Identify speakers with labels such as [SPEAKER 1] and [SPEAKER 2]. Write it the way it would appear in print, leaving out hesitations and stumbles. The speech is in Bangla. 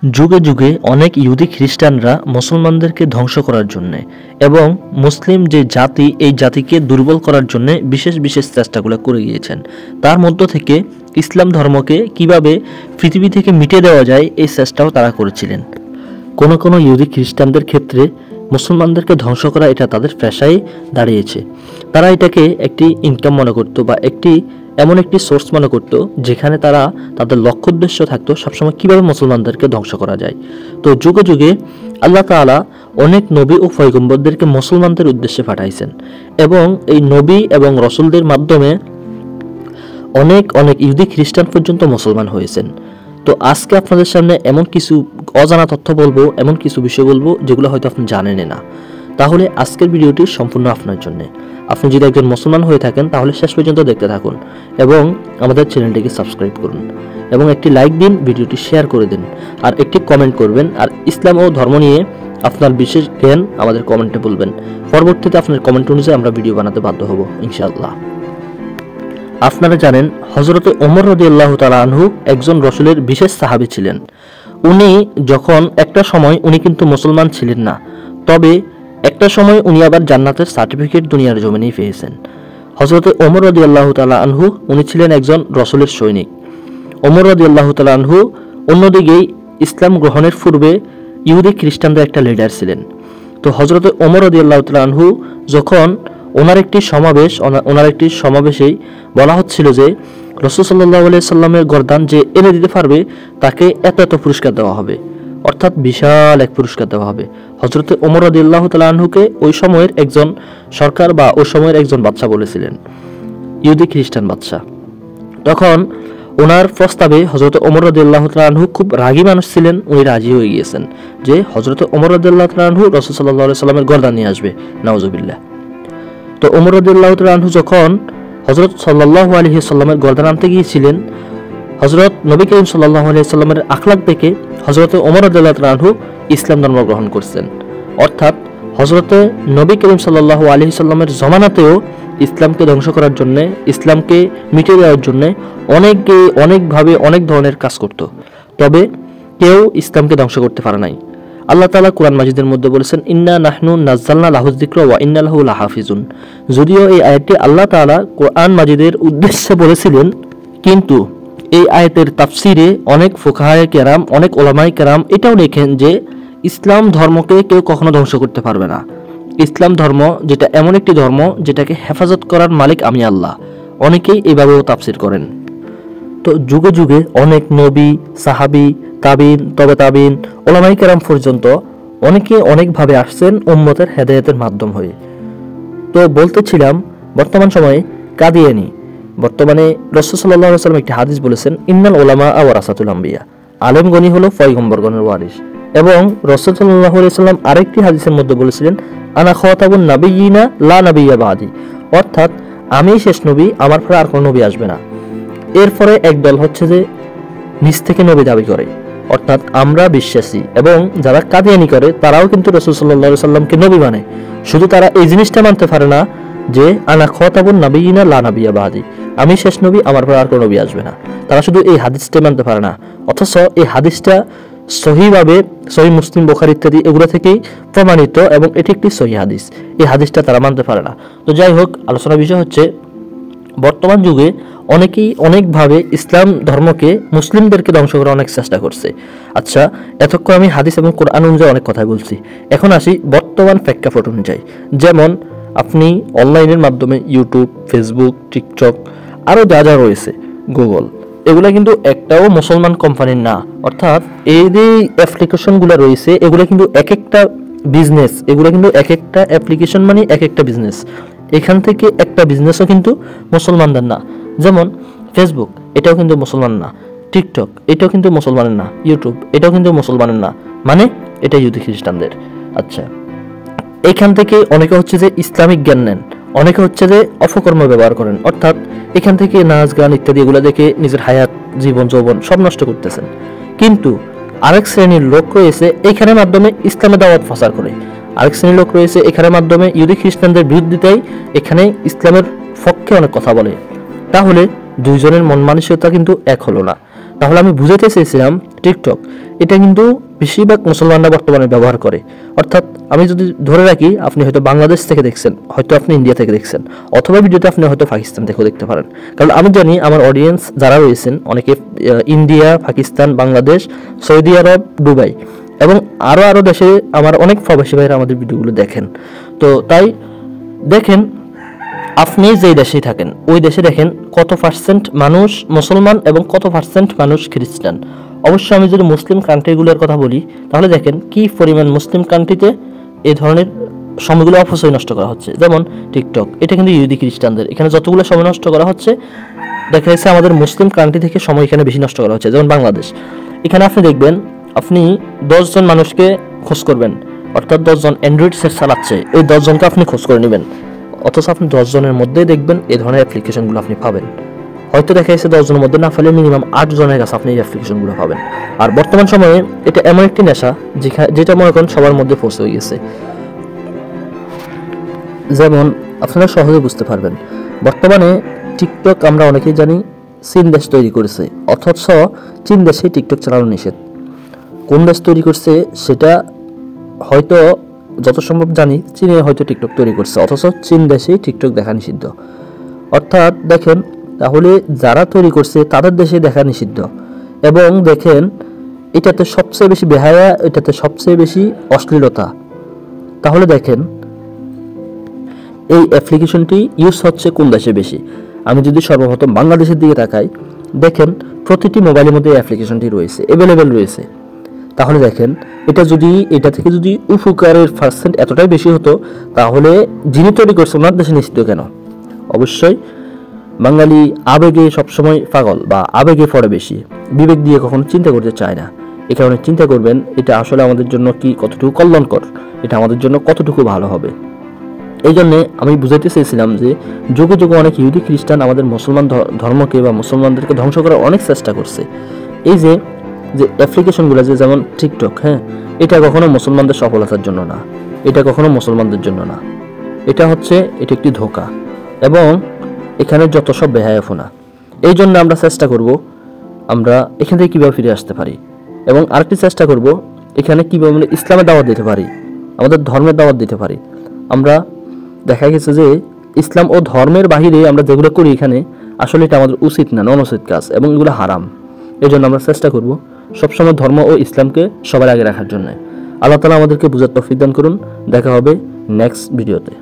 [SPEAKER 1] যুগে যুগে অনেক ইহুদি খ্রিস্টানরা মুসলমানদেরকে ধ্বংস করার জন্য এবং মুসলিম যে জাতি এই জাতিকে দুর্বল করার জন্য বিশেষ বিশেষ চেষ্টাগুলো করে গিয়েছেন। তার মধ্য থেকে ইসলাম ধর্মকে কিভাবে পৃথিবী থেকে মিটে দেওয়া যায় এই চেষ্টাও তারা করেছিলেন। কোনো কোনো ইহুদি খ্রিস্টানদের ক্ষেত্রে মুসলমানদেরকে ধ্বংস করা এটা তাদের পেশায় দাঁড়িয়েছে। তারা এটাকে একটি ইনকাম মনে করতো বা এমন একটি সোর্স মনে করত যেখানে তারা তাদের লক্ষ্য উদ্দেশ্য থাকতো সবসময় কিভাবে মুসলমানদেরকে ধ্বংস করা যায়। তো যুগে যুগে আল্লাহ তাআলা অনেক নবী ও পয়গম্বরদেরকে মুসলমানদের উদ্দেশ্যে পাঠাইছেন এবং এই নবী এবং রসুলদের মাধ্যমে অনেক অনেক ইহুদি খ্রিস্টান পর্যন্ত মুসলমান হয়েছেন। তো আজকে আপনাদের সামনে এমন কিছু অজানা তথ্য বলবো, এমন কিছু বিষয় বলবো যেগুলো হয়তো আপনি জানেন না। তাহলে আজকের ভিডিওটি সম্পূর্ণ আপনার জন্য। আপনি যদি একজন মুসলমান হয়ে থাকেন তাহলে শেষ পর্যন্ত দেখতে থাকুন এবং আমাদের চ্যানেলটিকে সাবস্ক্রাইব করুন এবং একটি লাইক দিন, ভিডিওটি শেয়ার করে দিন আর একটি কমেন্ট করবেন। আর ইসলাম ও ধর্ম নিয়ে আপনার বিশেষ জ্ঞান আমাদের কমেন্টে বলবেন। পরবর্তীতে আপনার কমেন্ট অনুযায়ী আমরা ভিডিও বানাতে বাধ্য হব ইনশাআল্লাহ। আপনারা জানেন হযরত ওমর রাদিয়াল্লাহু তাআলা আনহু একজন রাসূলের বিশেষ সাহাবী ছিলেন। উনি যখন একটা সময় উনি কিন্তু মুসলমান ছিলেন না, তবে একটা সময় উনি আবার জান্নাতের সার্টিফিকেট দুনিয়ার জমিনেই পেয়েছেন। হযরত ওমর রাদিয়াল্লাহু তাআলা আনহু উনি ছিলেন একজন রাসূলের সৈনিক। ওমর রাদিয়াল্লাহু তাআলা আনহু অন্যদিকে ইসলাম গ্রহণের পূর্বে ইহুদি খ্রিস্টানদের একটা লিডার ছিলেন। তো হযরত ওমর রাদিয়াল্লাহু তাআলা আনহু যখন ওনার একটি সমাবেশেই বলা হচ্ছিল যে রাসূল সাল্লাল্লাহু আলাইহি সাল্লামের গর্দান যে এনে দিতে পারবে তাকে এত এত পুরস্কার দেওয়া হবে, অর্থাৎ বিশাল এক পুরস্কার দেওয়া হবে। হযরত ওমর রাদিয়াল্লাহু তাআলা আনহুকে ওই সময়ের একজন সরকার বা ওই সময়ের একজন বাদশা বলেছিলেন, ইহুদি খ্রিস্টান বাদশা। তখন ওনার প্রস্তাবে হযরত ওমর রাদিয়াল্লাহু তাআলা আনহু খুব রাগী মানুষ ছিলেন, উনি রাজি হয়ে গিয়েছেন যে হযরত ওমর রাদিয়াল্লাহু তাআলা আনহু রাসূল সাল্লাল্লাহু আলাইহি সাল্লামের গর্দান নিয়ে আসবে। নাউজুবিল্লাহ। তো ওমর রাদিয়াল্লাহু তাআলা আনহু যখন হযরত সাল্লাল্লাহু আলাইহি সাল্লামের গর্দান আনতে গিয়েছিলেন, হযরত নবী করিম সাল্লাল্লাহু আলাইহি সাল্লামের আখলাক দেখে হযরত ওমর রাদিয়াল্লাহু তাআলা আনহু ইসলাম ধর্ম গ্রহণ করছেন। অর্থাৎ হযরত নবী করিম সাল্লাল্লাহু আলাইহি সাল্লামের জমানাতেও ইসলামকে ধ্বংস করার জন্য, ইসলামকে মিটিয়ে দেওয়ার জন্য অনেকভাবে অনেক ধরনের কাজ করত, তবে কেউ ইসলামকে ধ্বংস করতে পারে নাই। আল্লাহ তাআলা কুরআন মাজিদের মধ্যে বলেছেন, ইন্না নাহনু নাযালনা লাহু যিকরা ওয়া ইন্না লাহু লাহাফিজুন। যদিও এই আয়াতটি আল্লাহ তাআলা কুরআন মাজিদের উদ্দেশ্যে বলেছিলেন, কিন্তু এই আয়াতের তাফসিরে অনেক ফুকাহায়ে কেরাম, অনেক ওলামায়ে কেরাম এটাও লেখেন যে ইসলাম ধর্মকে কেউ কখনো ধ্বংস করতে পারবে না। ইসলাম ধর্ম যেটা এমন একটি ধর্ম যেটাকে হেফাজত করার মালিক আমি আল্লাহ। অনেকেই এইভাবেও তাফসির করেন। তো যুগে যুগে অনেক নবী, সাহাবী, তাবিন, তবে তাবিন, ওলামায়ে কেরাম পর্যন্ত অনেকে অনেকভাবে আসছেন উম্মতের হেদায়েতের মাধ্যম হয়ে। তো বলতেছিলাম বর্তমান সময়ে কাদিয়ানী, বর্তমানে রাসূল সাল্লাল্লাহু আলাইহি ওয়াসাল্লাম একটি হাদিস বলেছেন, ইন্নাল উলামা ওয়ারাসাতুল আম্বিয়া, আলেমগণই হলো পয়গম্বরগণের ওয়ারিস। এবং রাসূল সাল্লাল্লাহু আলাইহি ওয়াসাল্লাম আরেকটি হাদিসের মধ্যে বলেছিলেন, আনা খাতাবুন নাবিয়িনা লা নাবিয়্যা বাদি, অর্থাৎ আমি শেষ নবী, আমার পরে আর কোনো নবী আসবে না। এরপরে একদল হচ্ছে যে নিজ থেকে নবী দাবি করে, অর্থাৎ আমরা বিশ্বাসী, এবং যারা কাদিয়ানী করে তারাও কিন্তু রাসূল সাল্লাল্লাহু আলাইহি ওয়াসাল্লামকে নবী মানে। শুধু তারা এই জিনিসটা মানতে পারে না যে আনা খাতাবুন নাবিয়িনা লা নাবিয়্যা বাদি, আমি শেষ নবী, আমার পরে আর কোনো নবী আসবে না। তারা শুধু এই হাদিসটা মানতে পারে না, অথচ এই হাদিসটা সহিভাবে সহিহ মুসলিম, বুখারী ইত্যাদি এগুলো থেকেই প্রমাণিত এবং এটি একটি সহিহ হাদিস। এই হাদিসটা তারা মানতে পারে না। তো যাই হোক, আলোচনার বিষয় হচ্ছে বর্তমান যুগে অনেকেই অনেকভাবে ইসলাম ধর্মকে, মুসলিমদেরকে ধ্বংস করার অনেক চেষ্টা করছে। আচ্ছা, এতক্ষণ আমি হাদিস এবং কোরআন অনুযায়ী অনেক কথাই বলছি, এখন আসি বর্তমান প্রেক্ষাপট অনুযায়ী। যেমন আপনি অনলাইনের মাধ্যমে ইউটিউব, ফেসবুক, টিকটক আরও যা যা রয়েছে, গুগল, এগুলো কিন্তু একটাও মুসলমান কোম্পানির না। অর্থাৎ এই যে অ্যাপ্লিকেশনগুলো রয়েছে এগুলো কিন্তু এক একটা বিজনেস, এগুলো কিন্তু এক একটা অ্যাপ্লিকেশন মানে এক একটা বিজনেস। এখান থেকে একটা বিজনেসও কিন্তু মুসলমানদের না। যেমন ফেসবুক, এটাও কিন্তু মুসলমান না। টিকটক, এটাও কিন্তু মুসলমানের না। ইউটিউব, এটাও কিন্তু মুসলমানের না, মানে এটা ইহুদি খ্রিস্টানদের। আচ্ছা, এখান থেকে অনেকে হচ্ছে যে ইসলামিক জ্ঞান নেন, অনেকে হচ্ছে যে অপকর্ম ব্যবহার করেন, অর্থাৎ এখান থেকে নাচ গান ইত্যাদি এগুলো দেখে নিজের হায়াত, জীবন যৌবন সব নষ্ট করতেছেন। কিন্তু আরেক শ্রেণীর লোক রয়েছে এখানের মাধ্যমে ইসলামের দাওয়াত প্রচার করে, আরেক শ্রেণীর লোক রয়েছে এখানের মাধ্যমে ইহুদি খ্রিস্টানদের বিরুদ্ধেই এখানে ইসলামের পক্ষে অনেক কথা বলে। তাহলে দুইজনের মন মানসিকতা কিন্তু এক হলো না। তাহলে আমি বুঝাতে চেয়েছিলাম টিকটক এটা কিন্তু বেশিরভাগ মুসলমানরা বর্তমানে ব্যবহার করে। অর্থাৎ আমি যদি ধরে রাখি আপনি হয়তো বাংলাদেশ থেকে দেখছেন, হয়তো আপনি ইন্ডিয়া থেকে দেখছেন, অথবা ভিডিওতে আপনি হয়তো পাকিস্তান থেকেও দেখতে পারেন। কারণ আমি জানি আমার অডিয়েন্স যারা রয়েছেন অনেকে ইন্ডিয়া, পাকিস্তান, বাংলাদেশ, সৌদি আরব, দুবাই এবং আরও দেশে আমার অনেক প্রবাসী ভাইরা আমাদের ভিডিওগুলো দেখেন। তো তাই দেখেন আপনি যেই দেশেই থাকেন ওই দেশে দেখেন কত পার্সেন্ট মানুষ মুসলমান এবং কত পার্সেন্ট মানুষ খ্রিস্টান। অবশ্য আমি যদি মুসলিম কান্ট্রিগুলোর কথা বলি তাহলে দেখেন কি পরিমাণ মুসলিম কান্ট্রিতে এই ধরনের সময়গুলো অপচয় নষ্ট করা হচ্ছে। যেমন টিকটক, এটা কিন্তু ইহুদি খ্রিস্টানদের, এখানে যতগুলো সময় নষ্ট করা হচ্ছে দেখা যাচ্ছে আমাদের মুসলিম কান্ট্রি থেকে সময় এখানে বেশি নষ্ট করা হচ্ছে। যেমন বাংলাদেশ, এখানে আপনি দেখবেন আপনি 10 জন মানুষকে খোঁজ করবেন, অর্থাৎ 10 জন অ্যান্ড্রয়েড সেট চালাচ্ছে, এই 10 জনকে আপনি খোঁজ করে নেবেন, অথচ আপনি 10 জনের মধ্যেই দেখবেন এই ধরনের অ্যাপ্লিকেশনগুলো আপনি পাবেন। হয়তো দেখা যাচ্ছে 10 জনের মধ্যে না পেলে মিনিমাম 8 জনের কাছে আপনি এই অ্যাপ্লিকেশনগুলো পাবেন। আর বর্তমান সময়ে এটা এমন একটি নেশা যেটা মনে করেন সবার মধ্যে পৌঁছে হয়ে গেছে। যেমন আপনারা সহজে বুঝতে পারবেন, বর্তমানে টিকটক আমরা অনেকেই জানি চীন দেশ তৈরি করেছে, অথচ চীন দেশে টিকটক চালানো নিষেধ। কোন দেশ তৈরি করছে সেটা হয়তো যত সম্ভব জানি চীনে হয়তো টিকটক তৈরি করছে, অথচ চীন দেশেই টিকটক দেখা নিষিদ্ধ। অর্থাৎ দেখেন তাহলে যারা তৈরি করছে তাদের দেশে দেখা নিষিদ্ধ, এবং দেখেন এটাতে সবচেয়ে বেশি বেহায়া, এটাতে সবচেয়ে বেশি অশ্লীলতা। তাহলে দেখেন এই অ্যাপ্লিকেশনটি ইউজ হচ্ছে কোন দেশে বেশি। আমি যদি সর্বপ্রথম বাংলাদেশের দিকে তাকাই, দেখেন প্রতিটি মোবাইলের মধ্যে এই অ্যাপ্লিকেশনটি রয়েছে, অ্যাভেলেবেল রয়েছে। তাহলে দেখেন এটা থেকে যদি উপকারের পার্সেন্ট এতটাই বেশি হতো তাহলে যিনি তৈরি করছে ওনার দেশে নিষিদ্ধ কেন? অবশ্যই বাঙালি আবেগে সবসময় পাগল বা আবেগে পড়ে বেশি, বিবেক দিয়ে কখনো চিন্তা করতে চায় না। এই কারণে চিন্তা করবেন এটা আসলে আমাদের জন্য কি কতটুকু কল্যাণকর, এটা আমাদের জন্য কতটুকু ভালো হবে। এই জন্যে আমি বুঝাইতে চেয়েছিলাম যে যুগে যুগে অনেক ইহুদি খ্রিস্টান আমাদের মুসলমান ধর্মকে বা মুসলমানদেরকে ধ্বংস করার অনেক চেষ্টা করছে। এই যে অ্যাপ্লিকেশনগুলো যেমন টিকটক, হ্যাঁ, এটা কখনো মুসলমানদের সফলতার জন্য না, এটা কখনো মুসলমানদের জন্য না, এটা একটি ধোঁকা, এবং এখানে যত সব বেহায়াফোনা। এই জন্য আমরা চেষ্টা করব আমরা এখান থেকে কীভাবে ফিরে আসতে পারি, এবং আরেকটি চেষ্টা করব এখানে কীভাবে আমরা ইসলামের দাওয়াত দিতে পারি, আমাদের ধর্মের দাওয়াত দিতে পারি। আমরা দেখা গেছে যে ইসলাম ও ধর্মের বাহিরে আমরা যেগুলো করি এখানে আসলে এটা আমাদের উচিত না, অনুচিত কাজ, এবং এগুলো হারাম। এই জন্য আমরা চেষ্টা করব সবসময় ধর্ম ও ইসলামকে সবার আগে রাখার জন্য। আল্লাহ তাআলা আমাদেরকে বুঝার তৌফিক দান করুন। দেখা হবে নেক্সট ভিডিওতে।